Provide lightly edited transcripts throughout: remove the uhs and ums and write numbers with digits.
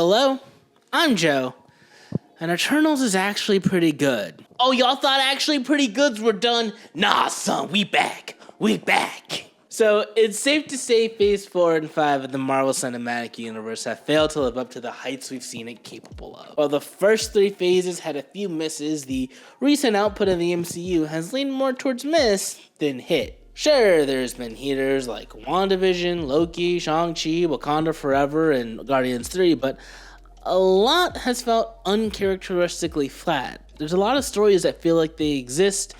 Hello, I'm Joe, and Eternals is actually pretty good. Oh, y'all thought actually pretty goods were done? Nah, son, we back. So, it's safe to say Phase 4 and 5 of the Marvel Cinematic Universe have failed to live up to the heights we've seen it capable of. While the first three phases had a few misses, the recent output of the MCU has leaned more towards miss than hit. Sure, there's been heaters like WandaVision, Loki, Shang-Chi, Wakanda Forever, and Guardians 3, but a lot has felt uncharacteristically flat. There's a lot of stories that feel like they exist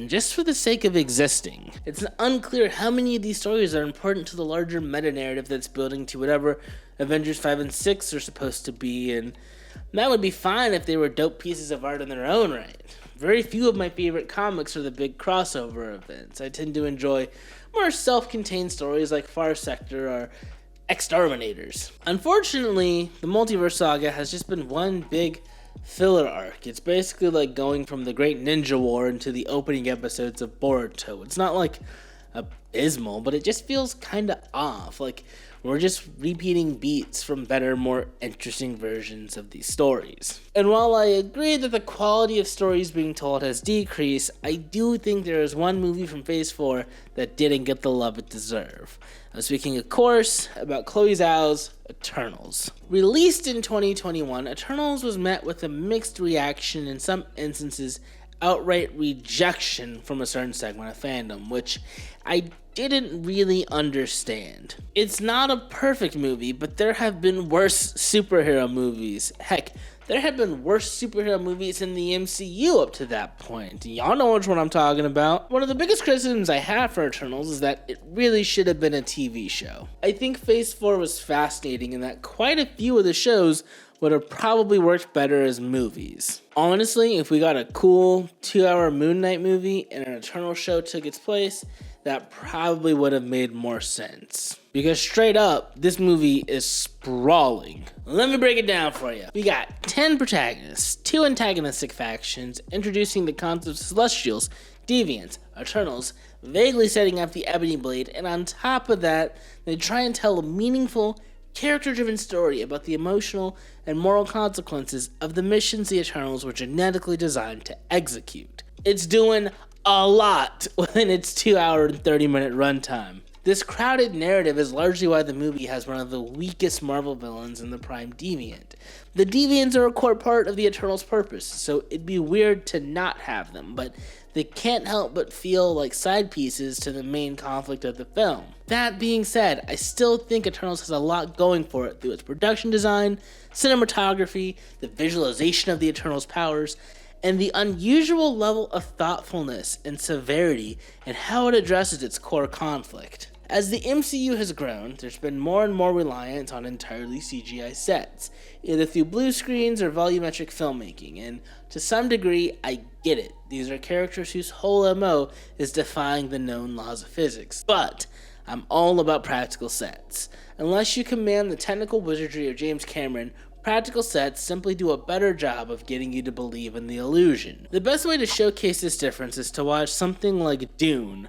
just for the sake of existing. It's unclear how many of these stories are important to the larger meta-narrative that's building to whatever Avengers 5 and 6 are supposed to be, and that would be fine if they were dope pieces of art in their own right. Very few of my favorite comics are the big crossover events. I tend to enjoy more self-contained stories like Far Sector or Exterminators. Unfortunately, the Multiverse Saga has just been one big filler arc. It's basically like going from the Great Ninja War into the opening episodes of Boruto. It's not like abysmal, but it just feels kinda off. Like we're just repeating beats from better, more interesting versions of these stories. And while I agree that the quality of stories being told has decreased, I do think there is one movie from Phase 4 that didn't get the love it deserved. I'm speaking, of course, about Chloe Zhao's Eternals. Released in 2021, Eternals was met with a mixed reaction, in some instances outright rejection from a certain segment of fandom, which I didn't really understand. It's not a perfect movie, but there have been worse superhero movies. Heck, there have been worse superhero movies in the MCU up to that point. Y'all know which one I'm talking about. One of the biggest criticisms I have for Eternals is that it really should have been a TV show. I think Phase 4 was fascinating in that quite a few of the shows would have probably worked better as movies. Honestly, if we got a cool 2-hour Moon Knight movie and an Eternal show took its place, that probably would have made more sense. Because straight up, this movie is sprawling. Let me break it down for you. We got 10 protagonists, 2 antagonistic factions, introducing the concepts of Celestials, Deviants, Eternals, vaguely setting up the Ebony Blade, and on top of that, they try and tell a meaningful, character-driven story about the emotional and moral consequences of the missions the Eternals were genetically designed to execute. It's doing a lot within its 2-hour and 30-minute runtime. This crowded narrative is largely why the movie has one of the weakest Marvel villains in the Prime Deviant. The Deviants are a core part of the Eternals' purpose, so it'd be weird to not have them, but they can't help but feel like side pieces to the main conflict of the film. That being said, I still think Eternals has a lot going for it through its production design, cinematography, the visualization of the Eternals' powers, and the unusual level of thoughtfulness and severity in how it addresses its core conflict. As the MCU has grown, there's been more and more reliance on entirely CGI sets, either through blue screens or volumetric filmmaking, and to some degree, I get it. These are characters whose whole MO is defying the known laws of physics, but I'm all about practical sets. Unless you command the technical wizardry of James Cameron, practical sets simply do a better job of getting you to believe in the illusion. The best way to showcase this difference is to watch something like Dune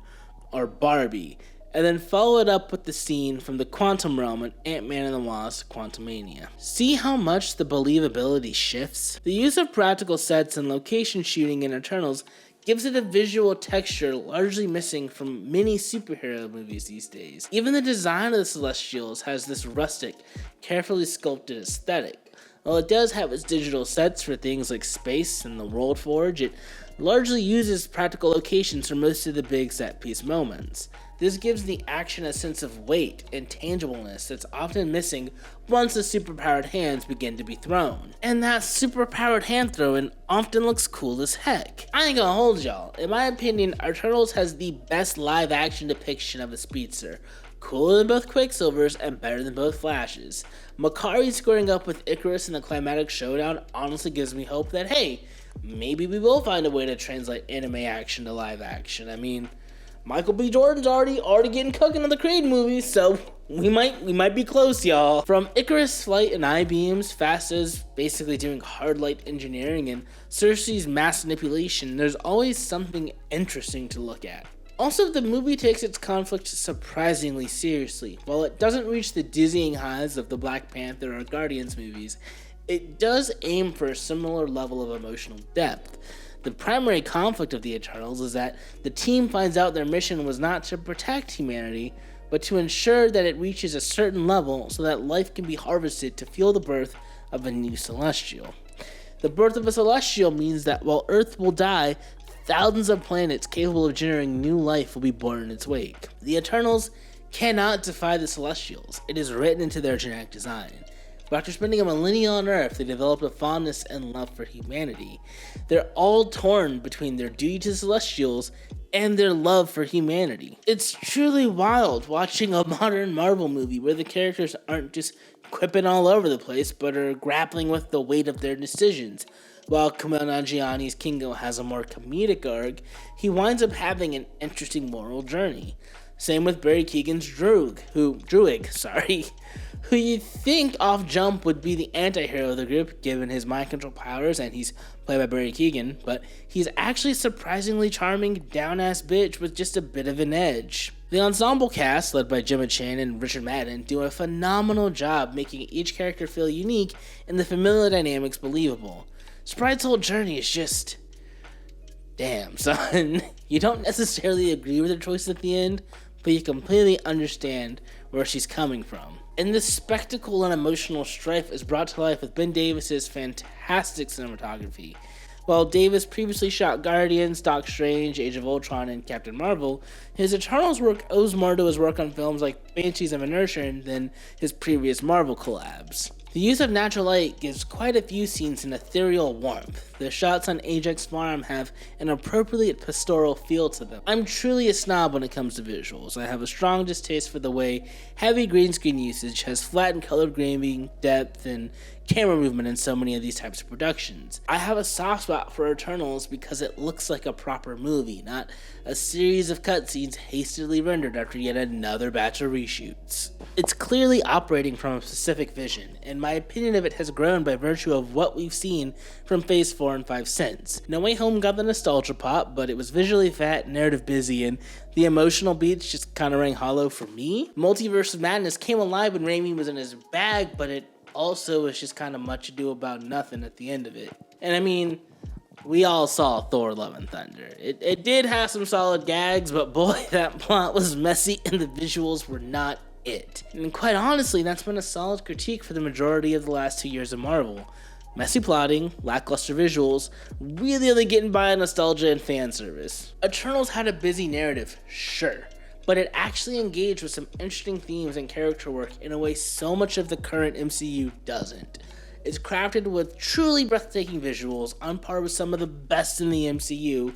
or Barbie, and then follow it up with the scene from the Quantum Realm in Ant-Man and the Wasp: Quantumania. See how much the believability shifts? The use of practical sets and location shooting in Eternals gives it a visual texture largely missing from many superhero movies these days. Even the design of the Celestials has this rustic, carefully sculpted aesthetic. While it does have its digital sets for things like space and the World Forge, it largely uses practical locations for most of the big set-piece moments. This gives the action a sense of weight and tangibleness that's often missing once the superpowered hands begin to be thrown. And that superpowered hand throwing often looks cool as heck. I ain't gonna hold y'all. In my opinion, Eternals has the best live action depiction of a speedster. Cooler than both Quicksilver's and better than both Flash's. Makari squaring up with Icarus in the climatic showdown honestly gives me hope that, hey, maybe we will find a way to translate anime action to live action. I mean, Michael B. Jordan's already getting cooking on the Creed movies, so we might be close, y'all. From Icarus' flight and I-beams, Phasta's basically doing hard light engineering, and Cersei's mass manipulation, there's always something interesting to look at. Also, the movie takes its conflict surprisingly seriously. While it doesn't reach the dizzying highs of the Black Panther or Guardians movies, it does aim for a similar level of emotional depth. The primary conflict of the Eternals is that the team finds out their mission was not to protect humanity, but to ensure that it reaches a certain level so that life can be harvested to fuel the birth of a new celestial. The birth of a celestial means that while Earth will die, thousands of planets capable of generating new life will be born in its wake. The Eternals cannot defy the Celestials. It is written into their genetic design. But after spending a millennia on Earth, they developed a fondness and love for humanity. They're all torn between their duty to the Celestials and their love for humanity. It's truly wild watching a modern Marvel movie where the characters aren't just quipping all over the place, but are grappling with the weight of their decisions. While Kumail Nanjiani's Kingo has a more comedic arc, he winds up having an interesting moral journey. Same with Barry Keoghan's Druig, who you'd think off jump would be the anti-hero of the group given his mind control powers, and he's played by Barry Keoghan, but he's actually a surprisingly charming, down-ass bitch with just a bit of an edge. The ensemble cast, led by Gemma Chan and Richard Madden, do a phenomenal job making each character feel unique and the familiar dynamics believable. Sprite's whole journey is just... damn, son. You don't necessarily agree with her choice at the end, but you completely understand where she's coming from. And this spectacle and emotional strife is brought to life with Ben Davis's fantastic cinematography. While Davis previously shot Guardians, Doctor Strange, Age of Ultron, and Captain Marvel, his Eternals work owes more to his work on films like Banshees of Inisherin than his previous Marvel collabs. The use of natural light gives quite a few scenes an ethereal warmth. The shots on Ajax Farm have an appropriately pastoral feel to them. I'm truly a snob when it comes to visuals. I have a strong distaste for the way heavy green screen usage has flattened colored grading, depth, and camera movement in so many of these types of productions. I have a soft spot for Eternals because it looks like a proper movie, not a series of cutscenes hastily rendered after yet another batch of reshoots. It's clearly operating from a specific vision, and my opinion of it has grown by virtue of what we've seen from Phase 4 and 5 since. No Way Home got the nostalgia pop, but it was visually fat, narrative busy, and the emotional beats just kinda rang hollow for me. Multiverse of Madness came alive when Raimi was in his bag, but it also was just kind of much ado about nothing at the end of it. And I mean, we all saw Thor Love and Thunder. It did have some solid gags, but boy, that plot was messy and the visuals were not it. And quite honestly, that's been a solid critique for the majority of the last 2 years of Marvel. Messy plotting, lackluster visuals, really getting by on nostalgia and fan service. Eternals had a busy narrative, sure, but it actually engaged with some interesting themes and character work in a way so much of the current MCU doesn't. It's crafted with truly breathtaking visuals, on par with some of the best in the MCU.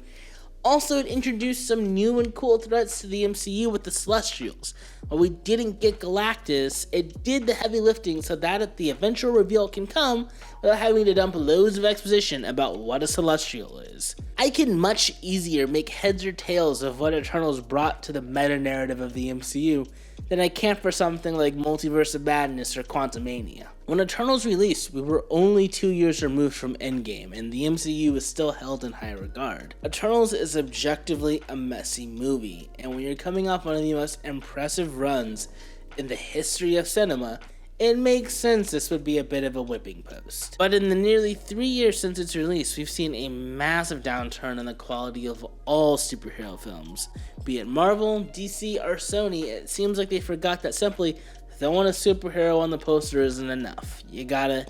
Also, it introduced some new and cool threats to the MCU with the Celestials. While we didn't get Galactus, it did the heavy lifting so that the eventual reveal can come without having to dump loads of exposition about what a Celestial is. I can much easier make heads or tails of what Eternals brought to the meta-narrative of the MCU than I can for something like Multiverse of Madness or Quantumania. When Eternals released, we were only 2 years removed from Endgame, and the MCU is still held in high regard. Eternals is objectively a messy movie, and when you're coming off one of the most impressive runs in the history of cinema, it makes sense this would be a bit of a whipping post. But in the nearly 3 years since its release, we've seen a massive downturn in the quality of all superhero films. Be it Marvel, DC, or Sony, it seems like they forgot that simply throwing a superhero on the poster isn't enough. You gotta,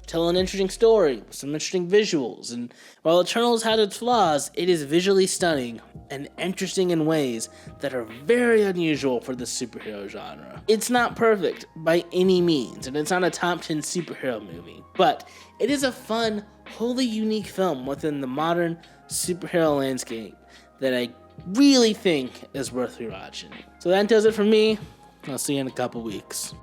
tell an interesting story with some interesting visuals. And while Eternals had its flaws, it is visually stunning and interesting in ways that are very unusual for the superhero genre. It's not perfect by any means, and it's not a top 10 superhero movie, but it is a fun, wholly unique film within the modern superhero landscape that I really think is worth rewatching. So that does it for me. I'll see you in a couple weeks.